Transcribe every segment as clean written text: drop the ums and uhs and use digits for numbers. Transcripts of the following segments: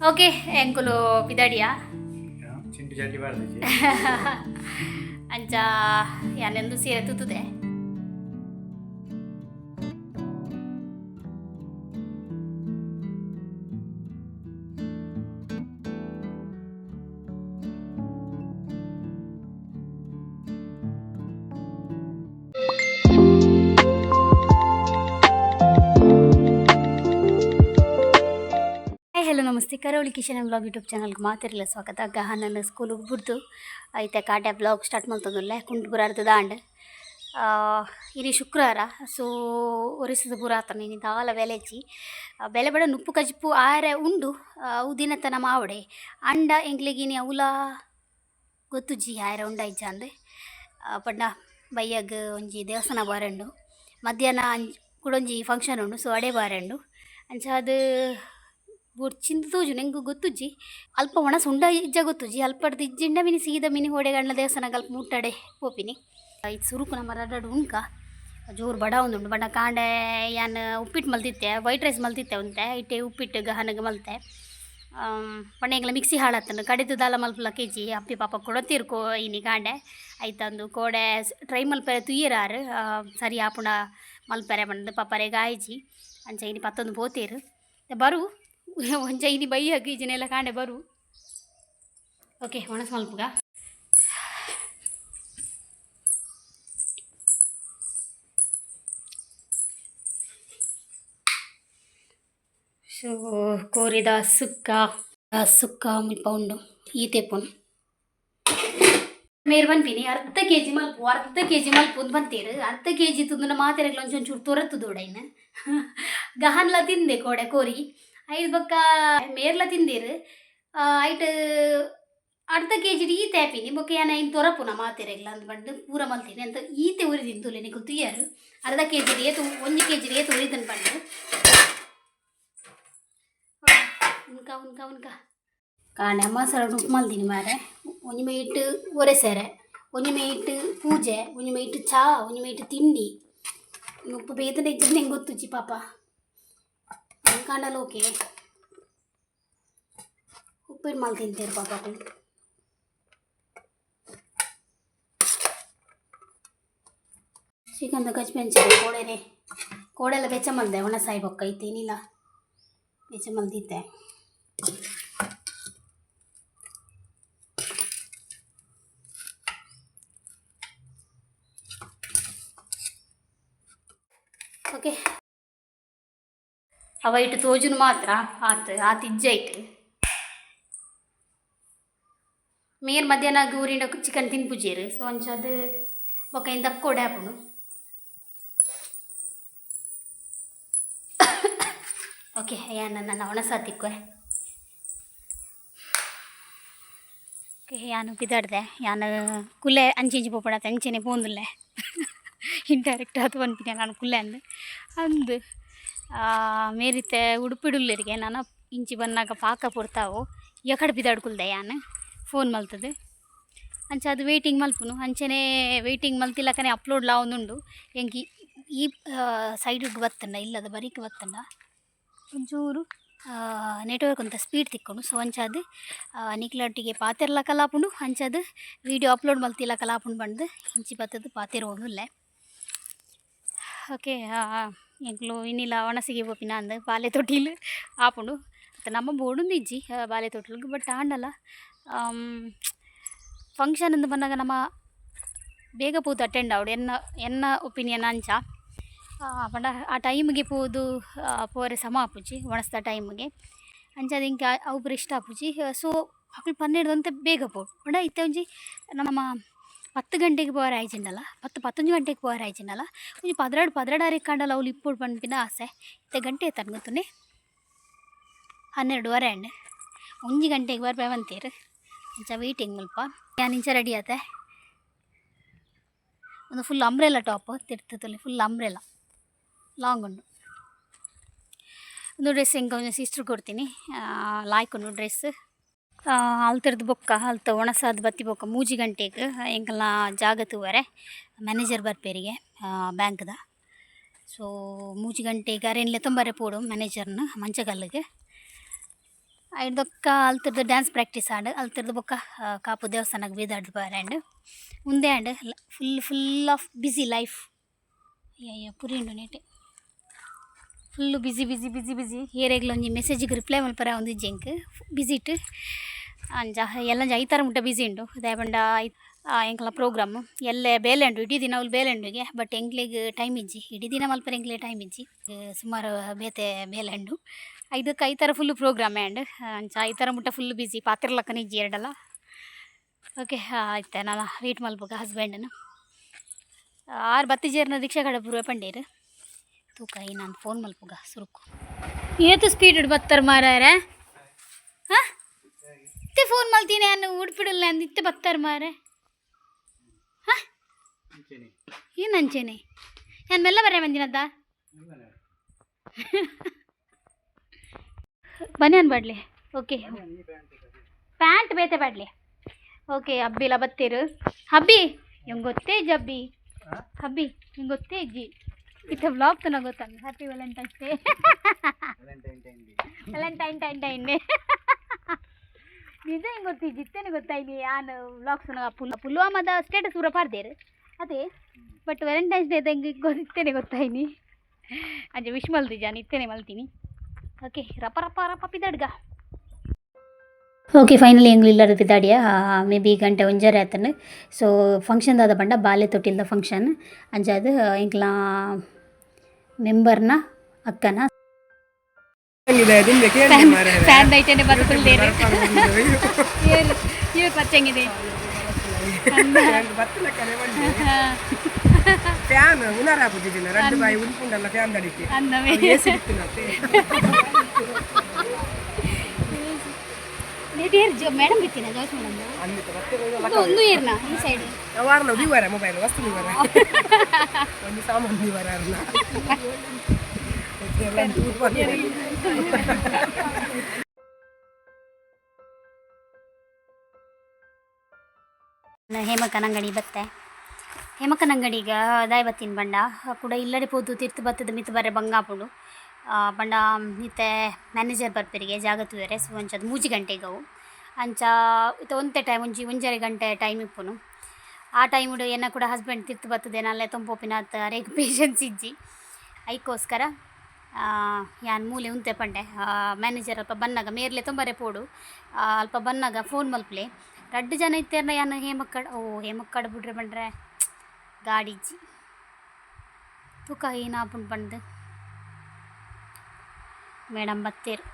Okay ಎಂಕುಲು ಪಿದಾಡಿಯಾ ಚಿಂಟು ಚಟ್ಟಿ ಬರ್ತದೆ ಅಂಚ ಯಾನೆಂದು ಸೀರೆ ತುತ್ತದೆ ಹಲೋ ನಮಸ್ತೆ ಕರಾವಳಿ ಕಿಶನ್ ಬ್ಲಾಗ್ ಯೂಟ್ಯೂಬ್ ಚಾನಲ್ಗೆ ಮಾತಿರಲಿಲ್ಲ ಸ್ವಾಗತ ನನ್ನ ಸ್ಕೂಲಿಗೆ ಬಿಡ್ತು ಐತೆ ಕಾಟೆ ಬ್ಲಾಗ್ ಸ್ಟಾರ್ಟ್ ಮಾಡ್ತದಲ್ಲೇ ಕುಂಟು ಬುರಾರ್ದು ದಾಂಡ್ ಇನಿ ಶುಕ್ರವಾರ ಸೊ ಒರಿಸದ ಬುರಾತನ ಇನಿ ದಾಲ ಬೆಲೆಚಿ ಬೆಲೆ ಬಡ ನುಪ್ಪು ಕಜಿಪ್ಪು ಆರೆ ಉಂಡು ಅವು ದಿನತನ ಮಾವಡೆ ಅಂಡ ಎಂಗ್ಲಿಗಿನಿ ಅವಲ ಗೊತ್ತುಜ್ಜಿ ಆರೆ ಉಂಡಾಯ್ಜ ಅಂದೆ ಪಂಡ ಬಯ್ಯಗ್ ಒಂಜಿ ದೇವಸ್ಥಾನ ಬಾರೆಂಡು ಮಧ್ಯಾಹ್ನ ಕುಡೊಂಜಿ ಫಂಕ್ಷನ್ ಉಂಡು ಸೊ ಅಡೆ ಬಾರೆಂಡು ಅಂಚ ಅದು ಚಿಂತ ತೋಜು ನಂಗೆ ಗೊತ್ತುಜ್ಜಿ ಅಲ್ಪ ಒಣಸ ಉಂಡ ಇಜ್ಜ ಗೊತ್ತುಜ್ಜಿ ಅಲ್ಪಡ್ದು ಇಜ್ಜಿಂಡ ಮಿನಿ ಸೀದ ಮಿನಿ ಹೊಡೆಗಣ್ಣ ದೇವಸ್ಥಾನಕ್ಕೆ ಅಲ್ಪ ಮುಟ್ಟಡೆ ಪೋಪಿನಿ ಇದು ಸುರುಕು ನಮ್ಮ ರಡ್ಡು ಉಣ್ಕ ಜೋರು ಬಡ ಒಂದುಂಡು ಬಣ್ಣ ಕಾಂಡೆ ಯಾನ್ ಉಪ್ಪಿಟ್ಟು ಮಲ್ತಿತ್ತೆ ವೈಟ್ ರೈಸ್ ಮಲ್ತಿತ್ತೆ ಉಂತೆ ಇಟ್ಟೆ ಉಪ್ಪಿಟ್ಟು ಗಹನಗೆ ಮಲ್ತೆ ಪಣ್ಣೆಂಗ್ಲ ಮಿಕ್ಸಿ ಹಾಳತ್ತಂಡು ಕಡಿದು ದಾಲ ಮಲ್ಪಲ ಕೆ ಜಿ ಅಪ್ಪಿ ಪಾಪ ಕೊಡತೀರ್ಕೋ ಇನಿ ಕಾಂಡೆ ಆಯ್ತಂದು ಕೋಡೆ ಟ್ರೈ ಮಲ್ಪರೆ ತುಯ್ಯರಾರು ಸರಿ ಆಪುಣ ಮಲ್ಪರೆ ಬಂದು ಪಾಪರೆ ಗಾಯ್ಜಿ ಅಂಚ ಇನಿ ಪತ್ತೊಂದು ಪೋತೀರು ಬರು ಒಂಚ ಇನಿ ಬೈಯಾಗಿ ಈಜಿನೆಲ್ಲ ಕಾಂಡೆ ಬರು ಓಕೆ ಒಣಸ್ ಮಲ್ಪುಗ ಸೊ ಕೋರಿದ ಸುಕ್ಕ ಮುಲ್ಪ ಉಂಡು ಈತೆ ಪುನ್ ಮೇರ್ ಬನ್ಪಿನಿ ಅರ್ಧ ಕೆ ಜಿ ಮಲ್ಪು ಬಂತೀರು ಅರ್ಧ ಕೆ ಜಿ ತುಂದು ಮಾತೆರೆಗ್ಲ ಒಂಚೂರು ತೊರತ್ತುದೋಡೈನ ಗಹನ್ಲ ತಿಂದೆ ಕೋಡೆ ಕೋರಿ ಐದು ಬೊಕ್ಕ ಮೇರ್ಲ ತಿಂದಿರು ಐಟ್ ಅರ್ಧ ಕೆ ಜಿ ಈತೆ ಆಪಿನಿ ಬೊಕ್ಕ ಏನ ಇನ್ನು ತೊರಪುನ ಮಾತೆರೆಗ್ಲ ಅಂದ್ ಬಂದು ಪೂರ ಮಲ್ತೀನಿ ಅಂತ ಈತೆ ಉರಿದಿನ ತುಲೆ ನಿಂಗೆ ತುಯ್ಯಾರು ಅರ್ಧ ಕೆ ಜಿ ಏತು 1 ಕೆ ಜಿ ಏತು ಉರಿದನ್ ಬಂದು ಉನ್ಕ ಕಾಣೆ ಮಸಾಲ ಉಪ್ಪು ಮಲ್ತೀನಿ ಮಾರೆ ಒಂಜಿ ಮೈಟ್ ಒರೆಸೆರೆ ಒಂಜಿ ಮೈಟ್ ಪೂಜೆ ಒಂಜಿ ಮೈಟ್ ಚಾ ಒಂಜಿ ಮೈಟ್ ತಿಂಡಿ ಉಪ್ಪು ಬೇತನೆ ಇದ್ದರೆ ನಂಗೆ ಗೊತ್ತುಜ್ಜಿ ಪಾಪ ಕಾಂಡಲ್ಲ ಓಕೆ ಉಪ್ಪಿಟ್ಟು ಮಾಲ್ ತಿಂತೀರಿ ಪಾಪ ಚಿಕನ್ದ ಗಜ್ಮೆಂಚ ಕೋಡೆಲ್ಲ ಬೆಚ್ಚ ಮಲ್ದೆ ಒಣ ಸಾಯಿ ಬೊಕ್ಕ ಐತೇನಿಲ್ಲ ಬೆಚ್ಚ ಮಲ್ದಿದ್ದೆ ಓಕೆ ಅವ ಇಟ್ಟು ತೋಜುನು ಮಾತ್ರ ಆತಿಜ್ಜೈಟ್ ಮೇರ್ ಮಧ್ಯಾಹ್ನ ಊರಿಂದ ಚಿಕನ್ ತಿನ್ಪುಜೀರು ಸೊ ಒಂಚದು ಬೊಕ್ಕ ದಕ್ಕೋಡೆ ಹಾಪುಡು ಓಕೆ ನನ್ನ ಒಣಸ ತಿಕ್ವೆ ಓಕೆ ಯಾನು ಬಿದಾಡ್ದೆ ಯಾನು ಕುಲ್ಲೆ ಅಂಚಿ ಪೋಪಡತ್ತೆ ಅಂಚೆನೆ ಪೋಂದುಲ್ಲೆ ಇಂಡೈರೆಕ್ಟ್ ಅದು ಬಂದ್ಬಿಟ್ಟೆ ನಾನು ಕುಲ್ಲೆ ಅಂದು ಮೇರಿತೆ ಉಡುಪಿಡುಲ್ಲರಿಗೆ ನಾನು ಇಂಚಿ ಬನ್ನಾಗ ಪಾಕ ಪುರ್ತಾವು ಯಕಡೆ ಬಿದಾಡ್ಕುಲ್ದೆ ಯಾನು ಫೋನ್ ಮಲ್ತದು ಅಂಚೆ ಅದು ವೆಯ್ಟಿಂಗ್ ಮಲ್ಪುನು ಅಂಚೆನೆ ವೆಯ್ಟಿಂಗ್ ಮಲ್ತಿಲ್ಲಕನೆ ಅಪ್ಲೋಡ್ ಲಾವೊಂದುಂಡು ಎಂಕಿ ಈ ಸೈಡಿಗೆ ಬತ್ತಂಡ ಇಲ್ಲದ ಬರೀಕ್ ಬತ್ತಂಡ ಒಂಚೂರು ನೆಟ್ವರ್ಕ್ ಅಂತ ಸ್ಪೀಡ್ ತಿಕ್ಕೊಂಡು ಸೊ ಅಂಚದು ನಿಕ್ಲೊಟ್ಟಿಗೆ ಪಾತೆರ್ಲ ಕಲಾಪುಂಡು ಅಂಚದು ವೀಡಿಯೋ ಅಪ್ಲೋಡ್ ಮಲ್ತಿಲ್ಲ ಕಲಾಪುಂಡು ಬಂದು ಇಂಚಿ ಬತ್ತದು ಪಾತೆರ್ ಹೋಗ್ನುಲ್ಲೆ ಓಕೆ ಎಂಕ್ಲು ಇನ್ನಿಲ್ಲ ಒಣಸಿಗೆ ಪೋಪಿನ ಅಂದು ಬಾಲೆ ತೊಟ್ಟಿಲು ಆಪುಂಡು ಮತ್ತು ನಮ್ಮ ಬೋಡುಂದು ಇಜ್ಜಿ ಬಾಲೆ ತೊಟ್ಟಿಲ್ಗೆ ಬಟ್ ಆಂಡಲ್ಲ ಫಂಕ್ಷನ್ ಅಂದು ಬಂದಾಗ ನಮ್ಮ ಬೇಗ ಪೋದು ಅಟೆಂಡ್ ಆವಡು ಎನ್ನ ಒಪಿನಿಯನ್ ಅಂಚ ಪಂಡ ಆ ಟೈಮಿಗೆ ಪೋದು ಪೋರೆ ಸಮ ಆಪುಜಿ ಒಣಸ್ದ ಟೈಮಿಗೆ ಅಂಚದು ಇಂಕ ಅವ್ರು ಇಷ್ಟ ಆಪುಜಿ ಸೊ ಮಕ್ಕಳು 12 ಬೇಗ ಪೋಡು ಪಂಡ ಇತ್ತೆ ಒಂಜಿ ನಮ್ಮ 10 ಗಂಟೆಗೆ ಪೋರೆ ಆಯ್ಜಿಂಡಲ್ಲ 11 ಗಂಟೆಗೆ ಪೋರೆ ಆಯ್ಜಿಂಡಲ್ಲ ಒಂಜಿ 12 ಕಾಂಡಲ್ಲ ಅವ್ಲು ಇಪ್ಪೋಡು ಪಂಪಿನ ಆಸೆ ಇತ್ತೆ ಗಂಟೆ ತನ್ಗುತ್ತನೆ 12 ಅಂಡ್ 1 ಗಂಟೆಗೆ ಬರ್ಬೇ ಬಂತೀರು ಅಂಚ ವೆಯ್ಟಿಂಗ್ ಮುಲ್ಪ ನಾನು ಇಂಚ ರೆಡಿ ಆತೆ ಒಂದು ಫುಲ್ ಅಂಬ್ರೆಲ್ಲ ಟಾಪ್ ತಿರ್ತದಲ್ಲಿ ಫುಲ್ ಅಂಬ್ರೆಲ್ಲ ಲಾಂಗ್ ಉಂಡು ಒಂದು ಡ್ರೆಸ್ ಹೆಂಗೆ ಒಂದು ಸಿಸ್ಟ್ರ್ ಕೊಡ್ತೀನಿ ಲಾಯ್ಕೊಂಡು ಡ್ರೆಸ್ ಅಲ್ತರದ್ದು ಬೊಕ್ಕ ಅಲ್ತ ಒಣಸಾದ ಬತ್ತಿ ಬೊಕ್ಕ 3 ಗಂಟೆಗೆ ಎಂಕಲ್ನ ಜಾಗ ತೂವರೆ ಮ್ಯಾನೇಜರ್ ಬರ್ಪೇರಿಗೆ ಬ್ಯಾಂಕ್ದ ಸೊ 3 ಗಂಟೆಗೆ ಅರೆನ್ಲೆ ತೊಂಬರೆ ಪೋಡು ಮ್ಯಾನೇಜರ್ನ ಮಂಚಗಲ್ಲಿಗೆ ಐದೊಕ್ಕ ಅಲ್ತಿರ್ದು ಡ್ಯಾನ್ಸ್ ಪ್ರಾಕ್ಟೀಸ್ ಆಂಡ್ ಅಲ್ತಿರ್ದು ಬೊಕ್ಕ ಕಾಪು ದೇವಸ್ಥಾನಕ್ಕೆ ಬೀದಾಡ್ದು ಬಾರಂಡ್ ಮುಂದೆ ಆಂಡ್ ಫುಲ್ ಆಫ್ ಬಿಸಿ ಲೈಫ್ ಅಯ್ಯೋ ಪುರಿ ಉಂಡು ನೆಟೆ ಫುಲ್ಲು ಬಿಸಿ ಏರೆಗ್ಲ ಒಂಜಿ ಮೆಸೇಜಿಗೆ ರಿಪ್ಲೈ ಮಲ್ಪರ ಒಂದು ಜಂಕ್ ಬಿಸಿ ಇಟ್ಟು ಅಂಜ ಎಲ್ಲ ಐತಾರ ಮುಟ್ಟ ಬಿಸಿ ಉಂಡು ಅದೇ ಬಂಡ ಎಂಕಲ ಪ್ರೋಗ್ರಾಮ್ ಎಲ್ಲೇ ಬೇಲೆ ಉಂಡು ಇಡೀ ದಿನ ಅವ್ಲು ಬೇಲೆ ಉಂಡುಗೆ ಬಟ್ ಎಂಕ್ಲಿಗೆ ಟೈಮ್ ಇಜ್ಜಿ ಇಡೀ ದಿನ ಮಲ್ಪರ ಎಂಕ್ಲಿಗೆ ಟೈಮ್ ಇಜ್ಜಿ ಸುಮಾರು ಬೇತೆ ಬೇಲೆ ಉಂಡು ಐದಕ್ಕೆ ಐತಾರ ಫುಲ್ಲು ಪ್ರೋಗ್ರಾಮ್ ಆ್ಯಂಡ್ ಅಂಚ ಐತಾರ ಮುಟ್ಟ ಫುಲ್ಲು ಬಿಸಿ ಪಾತ್ರ ಲಕ್ಕನ ಇಜ್ಜಿ ಎರಡಲ್ಲ ಓಕೆ ಆಯ್ತು ನಾನು ವೇಟ್ ಮಲ್ಪಗ ಹಸ್ಬೆಂಡನ್ನು ಆರು ಬತ್ತಿಜೇರ್ನ ರಿಕ್ಷಾ ಕಡೆ ಪೂರ್ವ ಪಂಡೇರು ತೂಕ ನಾನು ಫೋನ್ ಮಲ್ಪಗ ಸುರುಕು ಏತು ಸ್ಪೀಡ್ ಇಡು ಬತ್ತಾರ ಮಾರಾರೆ ಹಾಂ ಇತ್ತೆ ಫೋನ್ ಮಲ್ತೀನಿ ನಾನು ಉಡುಪಿಡಲ್ಲ ಅಂದು ಇತ್ತೆ ಬತ್ತಾರ ಮಾರೆ ಹಾಂ ಏನು ಅಂಚೇನೆ ನಾನು ಮೆಲ್ಲ ಬರ ಬಂದಿನದ್ದ ಬನ್ಯಾನ್ ಬಾಡ್ಲಿ ಓಕೆ ಪ್ಯಾಂಟ್ ಬೇತೆ ಬಾಡ್ಲಿ ಓಕೆ ಹಬ್ಬಿಲ್ಲ ಬತ್ತೀರು ಹಬ್ಬಿ ಹೆಂಗೆ ಗೊತ್ತೇ ಇಜ್ಜಿ ಹಬ್ಬಿ ಹೆಂಗೆ ಗೊತ್ತೇ ಇಜ್ಜಿ ಇತ್ತ ಬ್ಲಾಗ್ ತನ ಗೊತ್ತಾಗ happy Valentine's day Valentine day ನಿಜ ಹಿಂಗೆ ಗೊತ್ತಿಜ್ಜಿ ಇತ್ತೇನೆ ಗೊತ್ತಾಯ್ಲಿ ಯಾನು ವ್ಲಾಗ್ಸ್ ಪುಲ್ವಾಮದ ಸ್ಟೇಟಸ್ ಪೂರ ಪಾರ್ದೇರು ಅದೇ ಬಟ್ ವ್ಯಾಲೆಂಟೈನ್ಸ್ ಡೇ ಹೆಂಗೆ ಇತ್ತೇನೆ ಗೊತ್ತಾಯ್ನಿ ಅಂಜೆ ವಿಶ್ ಮಲ್ತಿ ಜಾನ್ ಇತ್ತೇನೆ ಮಲ್ತೀನಿ ಓಕೆ ರಪ್ಪ ಪಿದಾಡ್ಗ ಓಕೆ ಫೈನಲಿ ಎಂಗ್ಲು ಇಲ್ಲದ ಪಿದಾಡಿಯ ಮೇ ಬಿ ಗಂಟೆ ಒಂಜರೆ ಆತನು ಸೊ ಫಂಕ್ಷನ್ ದಾದ ಬಂಡ ಬಾಲೆ ತೊಟ್ಟಿಲ್ದ ಫಂಕ್ಷನ್ ಅಂಜಾದ ಎಂಕ್ಲ ಮೆಂಬರ್ನ ಅಕ್ಕನ ಫ್ಯಾನ್ ಐಟನೆ ಬರ್ತುಲ್ಲೇರು ಇವ್ರು ಪಚ್ಚಂಗಿದೆ ಫ್ಯಾನ್ ಉನಾರಾಪುಜಿನ ರೆಡ್ ಬಾಯಿ ಉಂಟುಂಡಲ್ಲ ಫ್ಯಾನ್ ದಡಿಕೆ ಮೇಡಮ್ ಬಿತ್ತಿನ ಜಾಯ್ಸ್ ಮೇಡಮ್ ಒಂದು ಏರ್ನ ಈ ಸೈಡ್ ವಾರನ ದಿವಾರ ಮೊಬೈಲ್ ವಸ್ತು ದಿವಾರ ಒಂದು ಸಾಮಾನು ದಿವಾರ ಹೇಮಕ್ಕನ ಅಂಗಡಿ ಬತ್ತೆ ಹೇಮಕ್ಕನ ಅಂಗಡಿಗೆ ದಾಯ್ ಬತ್ತಿನ ಬಂಡ ಕೂಡ ಇಲ್ಲಡೆ ಪೋದು ತಿರ್ತು ಬತ್ತದ ಮಿತ್ತು ಬರ್ರೆ ಬಂಗಾಪುಡು ಬಂಡ ಇತ್ತೆ ಮ್ಯಾನೇಜರ್ ಬರ್ಪರಿಗೆ ಜಾಗತ್ತಿದ್ದಾರೆ ಸೊ ಅಂಚದು 3 ಗಂಟೆಗೆ ಅವು ಅಂಚ ಇತ್ತು ಒಂತೆ ಟೈಮ್ ಒಂಜರೆ ಗಂಟೆ ಟೈಮ್ ಇಪ್ಪುನು ಆ ಟೈಮುಡು ಎನ್ನ ಕೂಡ ಹಸ್ಬೆಂಡ್ ತಿರ್ತು ಬರ್ತದೆ ನಲ್ಲೆ ತೊಂಪೋಪಿನ ರೇಗ್ ಪೇಷನ್ಸ್ ಇಜ್ಜಿ ಐಕೋಸ್ಕರ ಯಾನ್ ಮೂಲೆ ಉಂತೆ ಪಂಡೆ ಮ್ಯಾನೇಜರ್ ಅಲ್ಪ ಬನ್ನಾಗ ಮೇರ್ಲೆ ತೊಂಬರೆ ಪೋಡು ಅಲ್ಪ ಬನ್ನಾಗ ಫೋನ್ ಮಲ್ಪ್ಲೆ 2 ಜನ ಇತ್ತೇರ್ನ ಯಾನು ಹೇಮಕ್ಕಡ ಬಿಡ್ರೆ ಬಂಡ್ರೆ ಗಾಡಿಜ್ಜಿ ತೂಕ ಏನಾಪುಂಡು ಬಂದು ಮೇಡಮ್ ಬತ್ತೀರು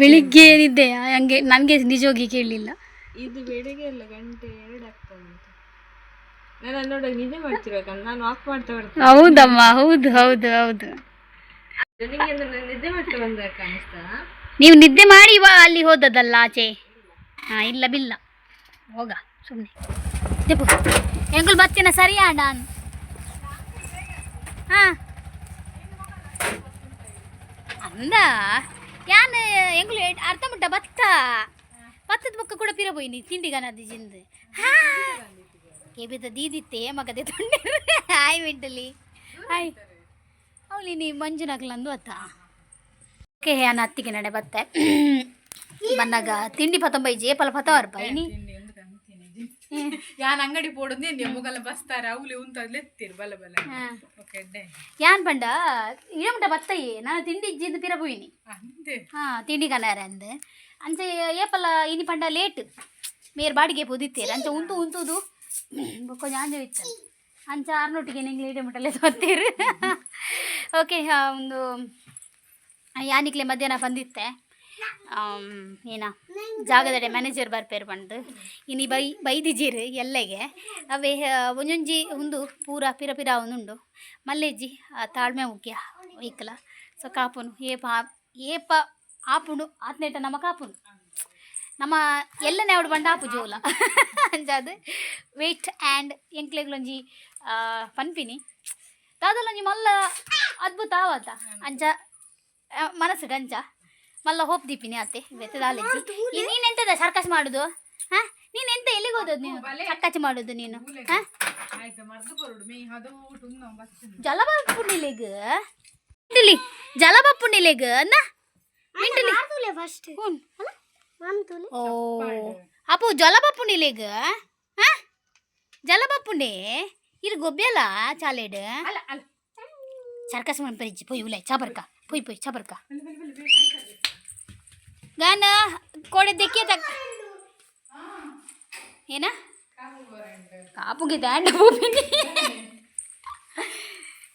ಬೆಳಿಗ್ಗೆ ಏನಿದ್ದೆ ಹಂಗೆ ನನಗೆ ನಿಜವಾಗಿ ಕೇಳಲಿಲ್ಲ ಇದು ಬೆಳಿಗ್ಗೆ ಅಲ್ಲ ಗಂಟೆ 2 ಆಗ್ತದೆ ನಾನು ನೋಡೋಕೆ ನಿದ್ದೆ ಮಾಡ್ತಿರ್ಬೇಕಂತ ನಾನು ವಾಕ್ ಮಾಡ್ತಾ ಬರ್ತೇನೆ ಹೌದಮ್ಮ ಹೌದು ನಿಮಗೆ ನಿದ್ದೆ ಮಾಡ್ತಾ ಬಂದಾಗ ಕಾಣಿಸ್ತಾ ನೀವು ನಿದ್ದೆ ಮಾಡಿ ಅಲ್ಲಿ ಹೋದದ್ದಲ್ಲ ಆಚೆ ಹಾಂ ಇಲ್ಲ ಬಿಲ್ಲ ಹೋಗ ಸುಮ್ಮನೆ ಎಂಗುಲ್ ಬತ್ತಿನ ಸರಿಯಾ ನಾನು ಹಾಂ ಅಂದ ಯಾನ್ ಎಂಗುಲು ಅರ್ಥ ಮುಟ್ಟ ಭತ್ತದ ಬೊಕ್ಕ ಕೂಡ ಪಿರ ಪೋಯಿನಿ ತಿಂಡಿಗನದ್ದು ಜಿಂದು ಹಾ ಕೇಬಿದ ದೀದಿತ್ತೆ ಮಗದೆ ತೊಂಡೆ ಹಾಯ್ ಮೆಂಟಲಿ ಹಾಯ್ ಅವಳಿ ನೀ ಮಂಜುನಾಗ್ಲಂದು ಅತ್ತ ಓಕೆ ನಾನು ಹತ್ತಿಗೆ ನಡೆ ಬತ್ತೆ ಬಂದಾಗ ತಿಂಡಿ ಪತ್ತೊಂಬೈಜಿ ಪಲ ಪತ್ತವಾರು ರೂಪಾಯಿ ಯಾನ್ ಅಂಗಡಿ ಪೋಡುದು ಮುಗಲ ಬಸ್ತಾರ ಅವಲಿ ಉಂತದ್ಲೆತ್ತಿರು ಬಲ ಯಾನ್ ಪಂಡ ಇಡಮುಟ ಬತ್ತಯ್ಯೆ ನಾನು ತಿಂಡಿ ಇಜ್ಜಿಂದು ಪಿರ ಪೋಯಿನಿ ಹಾಂ ತಿಂಡಿ ಕನಾರ ಅಂದ್ ಅಂಚೆ ಏಪಲ ಇನಿ ಪಂಡ ಲೇಟ್ ಮೇರ್ ಬಾಡಿಗೆ ಪೋದಿತ್ತೇರು ಅಂಚೆ ಉಂತುದು ಕೊಂಚ ಆಂಜೆ ಇತ್ತು ಅಂಚ ಆರ್ನೊಟ್ಟಿಗೆ ನಿಂಗೆ ಇಡಮುಟಲ್ಲೇ ತೊತ್ತೇರು ಓಕೆ ಒಂದು ಯಾನಿಕ್ಲೆ ಮಧ್ಯಾಹ್ನ ಬಂದಿತ್ತೆ ಏನ ಜಾಗದಡೆ ಮ್ಯಾನೇಜರ್ ಬರ್ಪೇರು ಬಂದು ಇನಿ ಬೈದಿಜೀರು ಎಲ್ಲೆಗೆ ಅವೇ ಒಂಜೊಂಜಿ ಒಂದು ಪೂರ ಪಿರ ಒಂದುಂಡು ಮಲ್ಲೆಜ್ಜಿ ತಾಳ್ಮೆ ಮುಖ್ಯ ಇಕ್ಕಲ ಸೊ ಕಾಪುನು ಏಪ ಆಪುಂಡು ಆತ್ನೇಟ ನಮ್ಮ ಕಾಪುನು ನಮ್ಮ ಎಲ್ಲನೇ ಅವಡು ಬಂಡ ಆಪು ಜೋಲ ಅಂಜಾದು ವೆಯ್ಟ್ ಆ್ಯಂಡ್ ಎಂಕ್ಲೆಗ್ಲೊಂಜಿ ಪನ್ಪಿನಿ ದಾದಲೊಂಜಿ ಮಲ್ಲ ಅದ್ಭುತ ಆವತ್ತ ಅಂಚ ಮನಸ್ಸು ಅಂಚ ಮಲ್ಲ ಹೋಪ್ ದೀಪಿನಿ ಅತ್ತೆ ಇವತ್ತು ದಾಲೆಜ್ಜಿ ನೀನೆಂತದ ಸರ್ಕಸ್ ಮಾಡೋದು ಹಾಂ ನೀನೆಂತ ಎಲ್ಲಿಗೆ ಹೋದದ್ದು ನೀನು ಸರ್ಕಸ್ ಮಾಡೋದು ನೀನು ಹಾಂ ಜಲ ಬರ್ಪುಂಡಿಲೆಗ್ ಮಿಂಟಲಿ ಜಲಬಪ್ಪುಂಡಿಲೆಗ್ ಅಂದ ಮಿಂಟಲಿ ಫಸ್ಟ್ ಓ ಅಪ್ಪು ಜಲಬಪ್ಪುಂಡಿಲೆಗ್ ಹಾ ಜಲಬಪ್ಪುಂಡೆ ಇರು ಗೊಬ್ಬೆಲ್ಲ ಚಾಲೇಡ್ ಸರ್ಕಸ್ ಮನ್ಪರಿಜ್ಜಿ ಪೊಯ್ ಉಲೈ ಚಾಬರ್ಕ ಪೊಯ್ ಚಾಬರ್ಕ ಗಾನ ಕೋಡೆ ದೆಕ್ಕೆ ತಕ್ಕ ಏನ ಕಾಪುಗೆ ದಾಂಡ ಹೋಗ್ಬಿನಿ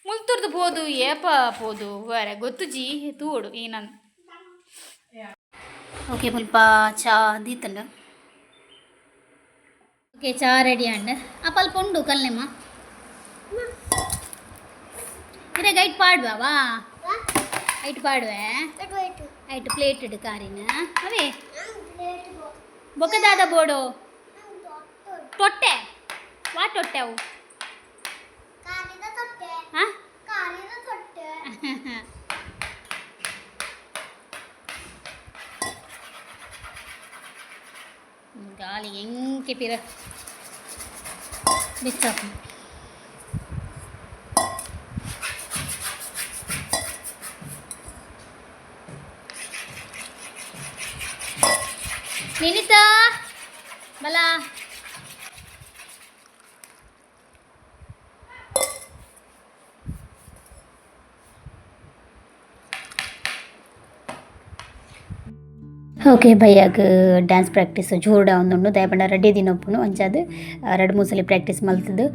ಮುಲ್ತುರ್ದು ಪೋದು ಏಪ ಪೋದು ಬೇರೆ ಗೊತ್ತು ಜಿ ತೂಡು ಏನಂತ ಓಕೆ ಮುಲ್ಪ ಚಾ ದೀತಂಡ ಓಕೆ ಚಾ ರೆಡಿ ಅಂಡ್ ಅಪ್ಪ ಅಲ್ಪ ಉಂಡು ಕಲ್ನೆಮ್ಮ ಇರ ಗೈಟ್ ಪಾಡುವಾ ಐಟ್ ಪಾಡುವೆ ಐಟ್ ಪ್ಲೇಟ್ ಇಡು ಕಾರಿನ ಅವೇ ಬೊಕ್ಕದಾದ ಬೋಡು ತೊಟ್ಟೆ ವಾ ತೊಟ್ಟೆ ಅವು ಹಾಂ ಗಾಳಿ ಹೆಂಗೆ ಪಿರ ಬೆಚ್ಚಾಕು ನಿನಿತಾ ಬಲ ಓಕೆ ಭಯ್ಯಾಗ ಡ್ಯಾನ್ಸ್ ಪ್ರಾಕ್ಟೀಸ್ ಜೋರ್ಡ ಒಂದುಂಡು ದಯಪಂಡ ರೆಡ್ಡಿ ದಿನಪ್ಪುನು ಅಂಚಾದ 2-3 ಸಲ ಪ್ರಾಕ್ಟೀಸ್ ಮಲ್ತದ್ದು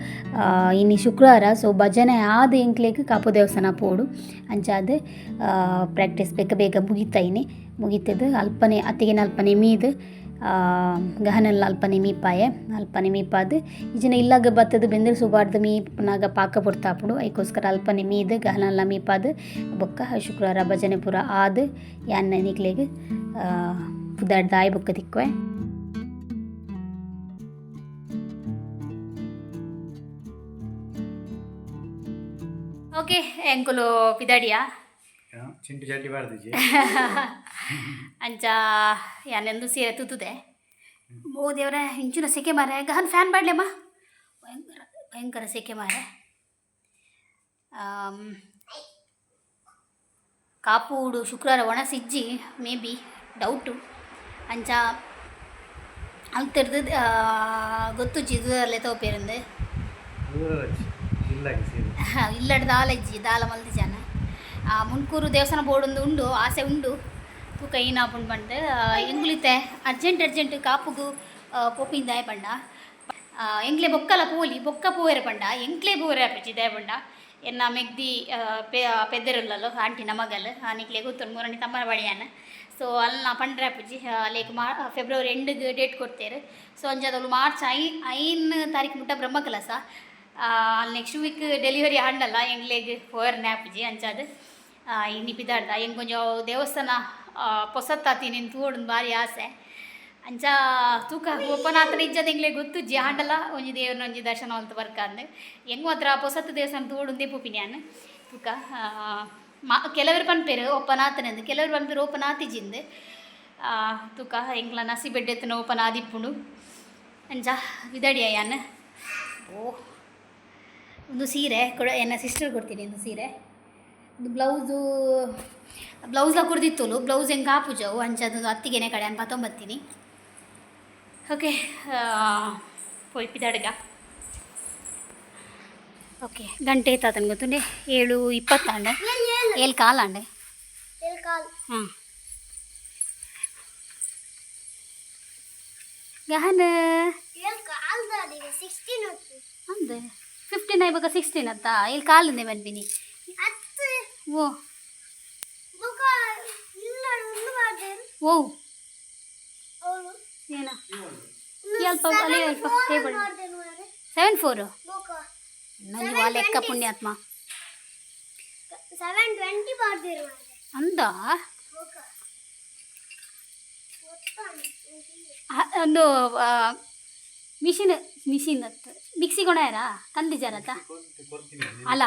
ಇನ್ನು ಶುಕ್ರವಾರ ಸೊ ಭಜನೆ ಆದ ಎಂಕ್ಲೆಗ್ ಕಾಪು ದೇವಸ್ಥಾನ ಪೋಡು ಅಂಚಾದ ಪ್ರಾಕ್ಟೀಸ್ ಬೇಗ ಮುಗಿತಾಯಿನಿ ಮುಗಿತದ್ದು ಅಲ್ಪನೆ ಅತ್ತಿಗೆನ ಅಲ್ಪನೆ ಮೀದು ಗಹನಲ್ಲ ಅಲ್ಪನೆ ಮೀಪಾಯೆ ಅಲ್ಪನೆ ಮೀಪಾದು ಈಜಿನ ಇಲ್ಲಾಗ ಬತ್ತದು ಬೆಂದ್ರೆ ಸುಬಾರ್ದು ಮೀಪ್ನಾಗ ಪಾಕ ಪುಡ್ತಾಪುಡು ಅದಕ್ಕೋಸ್ಕರ ಅಲ್ಪನೆ ಮೀದು ಗಹನಲ್ಲ ಮೀಪಾದು ಬೊಕ್ಕ ಶುಕ್ರವಾರ ಭಜನೆ ಪೂರ ಆದು ಯಾನ್ನ ನಿಕ್ಲೆಗ್ ಪುದಾಡ್ದ ಆಯ್ ಬೊಕ್ಕ ತಿಕ್ಕುವೆ ಓಕೆ ಎಂಕುಲು ಪಿದಾಡಿಯಾ ಚಿಂಟು ಜಲ್ದಿ ಬಾರ್ದಿಜಿ ಅಂಚ ಯಾನೆಂದು ಸೀರೆ ತುತ್ತದೆ ಓ ದೇವ್ರೆ ಇಂಚಿನ ಸೆಕೆ ಮಾರೆ ಗಹನ್ ಫ್ಯಾನ್ ಬಾಡ್ಲೆಮ್ಮ ಭಯಂಕರ ಸೆಕೆ ಮಾರೆ ಕಾಪುಡು ಶುಕ್ರವಾರ ಒಣ ಸಿಜ್ಜಿ ಮೇ ಬಿ ಡೌಟು ಅಂಚ ಅಂತಿರ್ದು ಗೊತ್ತು ಜಿದಲ್ಲೇ ತೋಪೇರಂದು ಇಲ್ಲಡ್ ದಾಲಜ್ಜಿ ದಾಲ ಮಲ್ದಿ ಜನ ಮುನ್ಕೂರು ದೇವಸ್ಥಾನ ಬೋರ್ಡೊಂದು ಉಂಡು ಆಸೆ ಉಂಡು ತೂಕ ಏನಾಪುಂಡು ಬಂದು ಎಂಗುಲಿತೆ ಅರ್ಜೆಂಟ್ ಕಾಪುಗು ಪೋಪಿಂದ ಪಂಡ ಎಂಗ್ಲೆ ಬೊಕ್ಕಲ ಪೋಲಿ ಬೊಕ್ಕ ಪೋಯರೆ ಪಂಡ ಎಂಕ್ಲೆ ಪೋರೆ ಆಪಿಚ್ಚಿ ದಾಯ ಪಂಡ ಎನ್ನ ಮೆಗ್ದಿ ಪೆದ್ದೆರುಲ್ಲಲು ಆಂಟಿನ ಮಗಲು ನಿಕ್ಲೆ ಗೊತ್ತುಂಡು ಮೂರನೇ ತಮ್ಮನ ಬಡಿಯಾನ ಸೊ ಅಲ್ಲಿ ನಾ ಪಂಡ್ರೆ ಆಪಿಚ್ಚಿ ಲೈಕ್ ಫೆಬ್ರವರಿ ಎಂಡಿಗೆ ಡೇಟ್ ಕೊಡ್ತೇರು ಸೊ ಅಂಜಾದವಳು ಮಾರ್ಚ್ 5 ತಾರೀಕು ಮುಟ್ಟ ಬ್ರಹ್ಮ ಕೆಲಸ ಅಲ್ಲಿ ನೆಕ್ಸ್ಟ್ ವೀಕ್ ಡೆಲಿವರಿ ಆಂಡಲ್ಲ ಎಂಗ್ಲೆಗ್ ಪೋಯರ್ನೆ ಆಪಿಜಿ ಅಂಚಾದ ಇನ್ನಿ ಪಿದಾಡ್ದ ಹೆಂಗೆ ಕೊಂಚ ದೇವಸ್ಥಾನ ಪೊಸತ್ತಾತಿ ನಿನ್ನ ತೂಡು ಭಾರಿ ಆಸೆ ಅಂಚ ತೂಕ ಒಪ್ಪನಾತನ ಇಜ್ಜದ ಎಂಗ್ಲೆ ಗೊತ್ತು ಜಿ ಆಂಡಲ್ಲ ಒಂಜಿ ದೇವ್ರನ್ನ ಒಂಜಿ ದರ್ಶನ ಅಂತ ಬರ್ಕ ಅಂದು ಹೆಂಗೆ ಮಾತ್ರ ಪೊಸತ್ತು ದೇವಸ್ಥಾನ ತೂಡು ಪೋಪಿನ್ಯಾನ್ ತೂಕ ಕೆಲವರು ಪನ್ಪೇರು ಒಪ್ಪನಾತನಂದು ಕೆಲವರು ಪನ್ಪೇರು ಓಪನಾತಿಜಿಂದು ತೂಕ ಎಂಗ್ಲ ನಸಿ ಬೆಡ್ಡೆತ್ತನ ಓಪನ ಆದಿಪ್ಪುಂಡು ಅಂಚ ವಿದಡಿಯ ಯಾನ್ ಓ ಒಂದು ಸೀರೆ ಕೊಡ ಎನ್ನ ಸಿಸ್ಟರ್ ಕೊಡ್ತೀನಿ ಒಂದು ಸೀರೆ ಒಂದು ಬ್ಲೌಸ್ಲ ಕುಡ್ದಿತ್ತೋಲು ಬ್ಲೌಸ್ ಹೆಂಗೆ ಕಾಪುಜವು ಅಂಚದು ಅತ್ತಿಗೆನೆ ಕಡೆ ಅನ್ಪ ತೊಂಬತ್ತೀನಿ ಓಕೆ ಪೋಯ್ ಪಿದಾಡ್ಗ ಓಕೆ ಗಂಟೆ ಎತ್ತಾತನ ಗೊತ್ತುಂಡೆ 7:20 ಅಂಡೆ 7 ಕಾಲು ಅಂಡೆ ಹಾಂ ಗಹನ ಅಂದೆ 15 ಇವಾಗ 16 ಅತ್ತ ಇಲ್ಲಿ ಕಾಲಿಂದೆ ಬಂದ್ಬಿನಿ ಓ ಓ ಏನ ಅಲ್ಪ ಅಲ್ಲೇ ಅಲ್ಪ ಟೇಬಲ್ 7-4 ನಂಗೆ ವಾ ಲೆಕ್ಕ ಪುಣ್ಯಾತ್ಮ 7:20 ಅಂದ ಒಂದು ಮಿಷಿನ್ ಅತ್ತ ಮಿಕ್ಸಿ ಕೊಣಾಯರ ಕಂದಿಜಾರತ್ತ ಅಲ್ಲ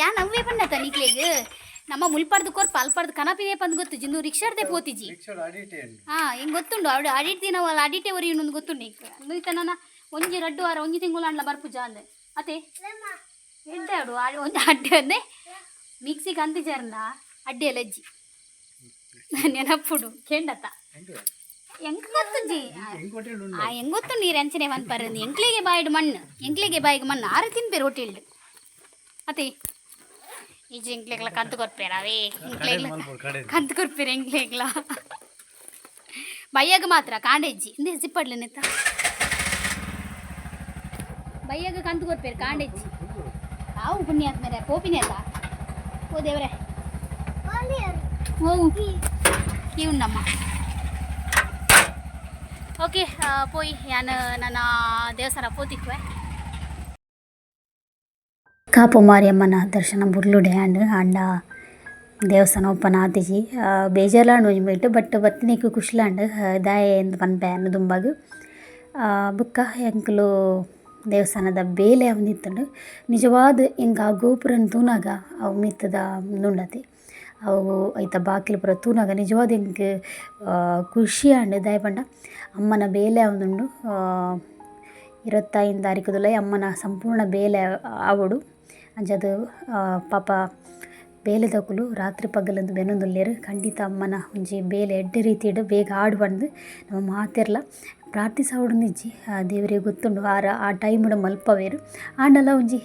ಯಾನ್ ಅವೇ ಪಂಡತ ನಿಕ್ಲೆಗ್ ನಮ್ಮ ಮುಲ್ಪಾಡ್ದು ಕೊರ್ಪ ಅಲ್ಪಾಡ್ದು ಕನಪಿನೇ ಪಂದು ಗೊತ್ತು ಜಿಂದು ರಿಕ್ಷಾಡ್ದೆ ಪೋತಿಜಿ ಹಾಂ ಹೆಂಗೆ ಗೊತ್ತುಂಡು ಅವಳು ಅಡಿಟ್ತಿ ನಾವು ಅಲ್ಲಿ ಅಡಿಟೆ ಒರಿ ಇನ್ನೊಂದು ಗೊತ್ತುಂಡು ಈಗ ಮುಗಿತ ನನ್ನ ಒಂಜಿ 2 ವಾರ ಒಂಜಿ ತಿಂಗಳು ಅಂಡ್ಲ ಬರ್ಪುಜ ಅಂದೆ ಅತ್ತೆ ಎಡ್ಡೆ ಅವಡು ಒಂಜಿ ಅಡ್ಡೆ ಅಂದೆ ಮಿಕ್ಸಿಗೆ ಅಂದಿಜಾರನ ಅಡ್ಡಿ ಅಲಜ್ಜಿ ನೆನಪುಡು ಕೆಂಡತ ಹೆಂಗ್ ಗೊತ್ತುಜ್ಜಿ ಹೆಂಗ್ ಗೊತ್ತು ನೀರು ಅಂಚನೆ ಒಂದು ಪರಂದು ಎಂಕ್ಲಿಗೆ ಬಾಯಿಡು ಮಣ್ಣು ಎಂಕ್ಲಿಗೆ ಬಾಯಿಗೆ ಮಣ್ಣು ಆರು ತಿನ್ಪೇರು ಹೊಟ್ಟಿಲ್ಡು ಅತ್ತೆ ಈಜು ಎಂಕ್ಲೆಗ್ಲ ಕಂತು ಕೊರ್ಪೇರಾವೇ ಎಂಕ್ಲೆಗ್ಲ ಕಂತು ಕೊರ್ಪೇರು ಎಂಕ್ಲೆಗ್ಲ ಬಯ್ಯಾಗ ಮಾತ್ರ ಕಾಂಡೆಜ್ಜಿ ಇಂದೇ ಸಿಪ್ಪಡ್ಲಿ ನೆತ್ತ ಬಯ್ಯಾಗ ಕಂತು ಕೊರ್ಪೇರು ಕಾಂಡೆಜ್ಜಿ ನಾವು ಪುಣ್ಯ ಆದ್ಮೇಲೆ ಪೋಪಿನೇ ಅಲ್ಲ ಓ ದೇವ್ರೆ ಓ ಇವ್ನಮ್ಮ ಓಕೆ ಪೋಯ್ ಯಾನು ನನ್ನ ದೇವಸ್ಥಾನ ಪೋತಿಕ್ವೆ ಕಾಪು ಮಾರಿಯಮ್ಮನ ದರ್ಶನ ಬುರ್ಲುಡೆ ಅಂಡ ದೇವಸ್ಥಾನ ಓಪನ್ ಆತಿಜಿ ಬೇಜಾರ್ಲಾಂಡು ಒಂಜಿ ಬಟ್ ಬತ್ತಿನಿಕ್ಕು ಖುಷಿಲಾಂಡು ದಾಯ ಎಂದು ಪನ್ಪೆ ಅನ್ನು ದುಂಬಾಗ ಬುಕ್ಕ ಎಂಕುಲು ದೇವಸ್ಥಾನದ ಬೇಲೆ ಅವು ನಿತ್ತಂಡು ನಿಜವಾದ ಎಂಕ ಆ ಗೋಪುರನ ತೂನಾಗ ಅವು ಮಿತ್ತದ ನುಂಡತಿ ಅವು ಐತ ಬಾಕಿಲು ಪೂರ ತೂನಾಗ ನಿಜವಾದ ಎಂಕ್ ಖುಷಿ ಆಂಡ್ ದಾಯ ಪಂಡ ಅಮ್ಮನ ಬೇಲೆ ಅವನುಂಡು 25 ತಾರೀಕುದುಲ ಅಮ್ಮನ ಸಂಪೂರ್ಣ ಬೇಲೆ ಆವಡು ಅಂಚದು ಪಾಪ ಬೇಲೆ ತಕುಲು ರಾತ್ರಿ ಪಗಲಂದು ಬೆನ್ನೊಂದುಲ್ಲೇರು ಖಂಡಿತ ಅಮ್ಮನ ಒಂಜಿ ಬೇಲೆ ಎಡ್ಡೆ ರೀತಿಡ್ ಬೇಗ ಆಡು ಬಂದು ನಮ್ಮ ಮಾತೆರ್ಲ ಪ್ರಾರ್ಥಿಸಾವಡು ನಿಜ್ಜಿ ದೇವರಿಗೆ ಗೊತ್ತುಂಡು ಆ ಟೈಮ್ಡು ಮಲ್ಪವೇರು ಆಂಡಲ ಒಂಜಿ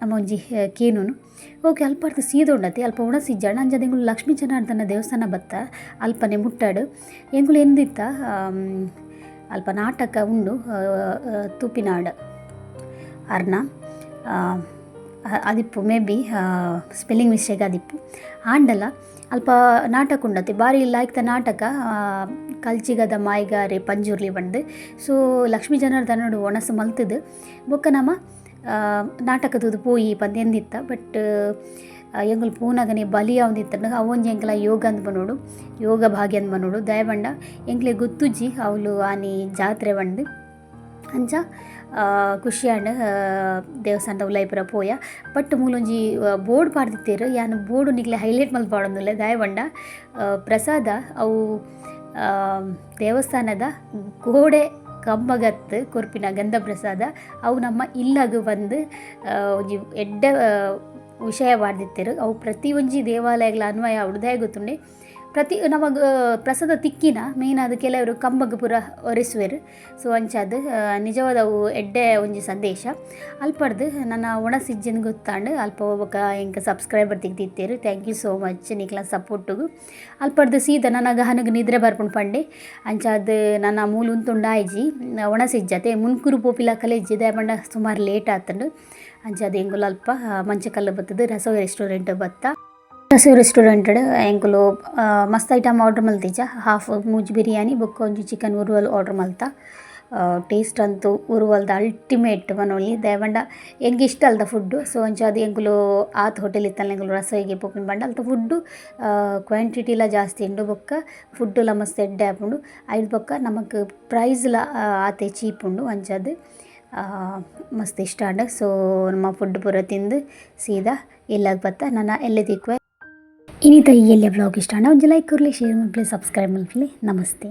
ನಮ್ಮ ಒಂಜಿ ಕೇನುನು ಓಕೆ ಅಲ್ಪಾರ್ದು ಸೀದೊಂಡತಿ ಅಲ್ಪ ಉಣಸಿಜ್ಜಾಣ ಅಂಜದ ಎಂಗುಲು ಲಕ್ಷ್ಮೀ ಜನಾರ್ದನ ದೇವಸ್ಥಾನ ಬತ್ತ ಅಲ್ಪನೆ ಮುಟ್ಟಾಡು ಎಂಗುಲು ಎಂದಿತ್ತ ಅಲ್ಪ ನಾಟಕ ಉಂಡು ತೂಪಿನಾಡು ಅರ್ನ ಅದಿಪ್ಪು ಮೇ ಬಿ ಸ್ಪೆಲ್ಲಿಂಗ್ ಮಿಸ್ಟೇಕ್ ಅದಿಪ್ಪು ಆಂಡಲ ಅಲ್ಪ ನಾಟಕ ಉಂಡತಿ ಬಾರಿ ಲಾಯ್ಕ್ದ ನಾಟಕ ಕಲ್ಚಿಗದ ಮಾಯಿಗಾರೆ ಪಂಜುರ್ಲಿ ಬಂದು ಸೊ ಲಕ್ಷ್ಮೀ ಜನಾರ್ದನಡು ಒಣಸು ಮಲ್ತದು ಬೊಕ್ಕ ನಮ್ಮ ನಾಟಕದ ಪೋಯಿ ಪಂದ್ ಎಂದಿತ್ತ ಬಟ್ ಎಂಗುಲು ಪೂನಾಗನೆ ಬಲಿ ಅವಂದಿತ್ತ ಅವೊಂಜಿ ಎಂಕಲ ಯೋಗ ಅಂದ್ ಬನ್ನೋಡು ಯೋಗ ಭಾಗ್ಯ ಅಂದ್ ಬನ್ನೋಡು ದಯಬಂಡ ಎಂಕ್ಲೆ ಗೊತ್ತುಜ್ಜಿ ಅವಳು ಆನಿ ಜಾತ್ರೆ ಬಂದು ಅಂಚ ಖುಷಿಯಾಂಡ್ ದೇವಸ್ಥಾನದ ಉಲೈಪುರ ಪೋಯ ಬಟ್ ಮೂಲೊಂಜಿ ಬೋರ್ಡ್ ಪಾಡ್ದಿತ್ತೇರು ಯಾನು ಬೋರ್ಡು ನಿಕ್ಲೆ ಹೈಲೈಟ್ ಮಲ್ತ್ ಪಾಡೊಂದುಲ್ಲೆ ದಯಬಂಡ ಪ್ರಸಾದ ಅವು ದೇವಸ್ಥಾನದ ಗೋಡೆ ಕಂಬಗತ್ತು ಕೊರ್ಪಿನ ಗಂಧ ಪ್ರಸಾದ ಅವು ನಮ್ಮ ಇಲ್ಲಗ ಬಂದು ಒಂಜಿ ಎಡ್ಡ ವಿಷಯ ಪಾಡ್ದಿತ್ತೇರು ಅವು ಪ್ರತಿ ಒಂಜಿ ದೇವಾಲಯಗಳ ಅನ್ವಯ ಅವಡ್ದೇ ಗೊತ್ತುಂಡೆ ಪ್ರತಿ ನಮಗೆ ಪ್ರಸಾದ ತಿಕ್ಕಿನ ಮೇಯ್ನ್ ಅದು ಕೆಲವರು ಕಂಬಗ ಪೂರ ಒರೆಸುವೆರು ಸೊ ಅಂಚಾದ ನಿಜವಾದ ಅವು ಎಡ್ಡೆ ಒಂಜಿ ಸಂದೇಶ ಅಲ್ಪಡ್ದು ನನ್ನ ಒಣಸಿಜ್ಜನ್ ಗೊತ್ತಾಂಡು ಅಲ್ಪ ಒಬ್ಬ ಎಂಕ ಸಬ್ಸ್ಕ್ರೈಬರ್ ತೆಗ್ದಿತ್ತೇರು ಥ್ಯಾಂಕ್ ಯು ಸೋ ಮಚ್ ನಿಕ್ಲ ಸಪೋರ್ಟುಗು ಅಲ್ಪಡ್ದು ಸೀದಾ ನನಗೆ ಹನಗೆ ನಿದ್ರೆ ಬರ್ಪುಂಡು ಪಂಡೆ ಅಂಚಾದ ನನ್ನ ಮೂಲ ಉಂತುಂಡಾಯ್ಜಿ ಒಣಸಿಜ್ಜತೆ ಮುನ್ಕೂರು ಪೋಪಿಲ ಕಲೆಜ್ಜಿ ದಯಪಂಡ ಸುಮಾರು ಲೇಟ್ ಆತಂಡು ಅಂಚಾದ ಎಂಗುಲು ಅಲ್ಪ ಮಂಚಕಲ್ಲು ಬತ್ತದು ರಸೋಯಿ ರೆಸ್ಟೋರೆಂಟ್ ಬತ್ತ ರಸೋಯಿ ರೆಸ್ಟೋರೆಂಟ್ ಎಂಕುಲು ಮಸ್ತ್ ಐಟಮ್ ಆರ್ಡ್ರ್ ಮಲ್ತಿಜ ಹಾಫ್ ಮೂಜ್ ಬಿರಿಯಾನಿ ಬೊಕ್ಕ ಒಂಜಿ ಚಿಕನ್ ಉರುವಲ್ ಆರ್ಡ್ರ್ ಮಲ್ತ ಟೇಸ್ಟ್ ಅಂತೂ ಉರುವಲ್ದ ಅಲ್ಟಿಮೇಟ್ ಮನೊಲಿ ದಯವಂಡ ಎಂಗೆ ಇಷ್ಟ ಅಲ್ದ ಫುಡ್ಡು ಸೊ ಅಂಚಾದ ಎಂಕುಲು ಆತ್ ಹೋಟೆಲ್ ಇತ್ತಲ್ಲ ಎಂಕುಲು ರಸೋಯಿಗೆ ಪೋಪಿನ ಬಂಡ ಅಲ್ತ ಫುಡ್ಡು ಕ್ವಾಂಟಿಟಿಲ ಜಾಸ್ತಿ ಉಂಡು ಬೊಕ್ಕ ಫುಡ್ಡುಲ ಮಸ್ತ್ ಎಡ್ಡೆ ಆಪುಂಡು ಐದು ಬೊಕ್ಕ ನಮಕ್ ಪ್ರೈಸ್ಲ ಆತೆ ಚೀಪ್ ಉಂಡು ಅಂಚಾದ ಮಸ್ತ್ ಇಷ್ಟ ಅಂಡ ಸೊ ನಮ್ಮ ಫುಡ್ ಪೂರ ತಿಂದು ಸೀದಾ ಎಲ್ಲಾಗ ಬತ್ತ ನನ್ನ ಎಲ್ಲೆ ತಿಕ್ವೆ ಇನ್ನಿತ ಈ ಎಲ್ಲ ವ್ಲಾಗ್ ಇಷ್ಟ ಒಂಜಿ ಲೈಕ್ ಕೊರ್ಲಿ ಶೇರ್ ಮಾಡ್ಲಿ ಸಬ್ಸ್ಕ್ರೈಬ್ ಮಾಡ್ಲಿ ನಮಸ್ತೆ.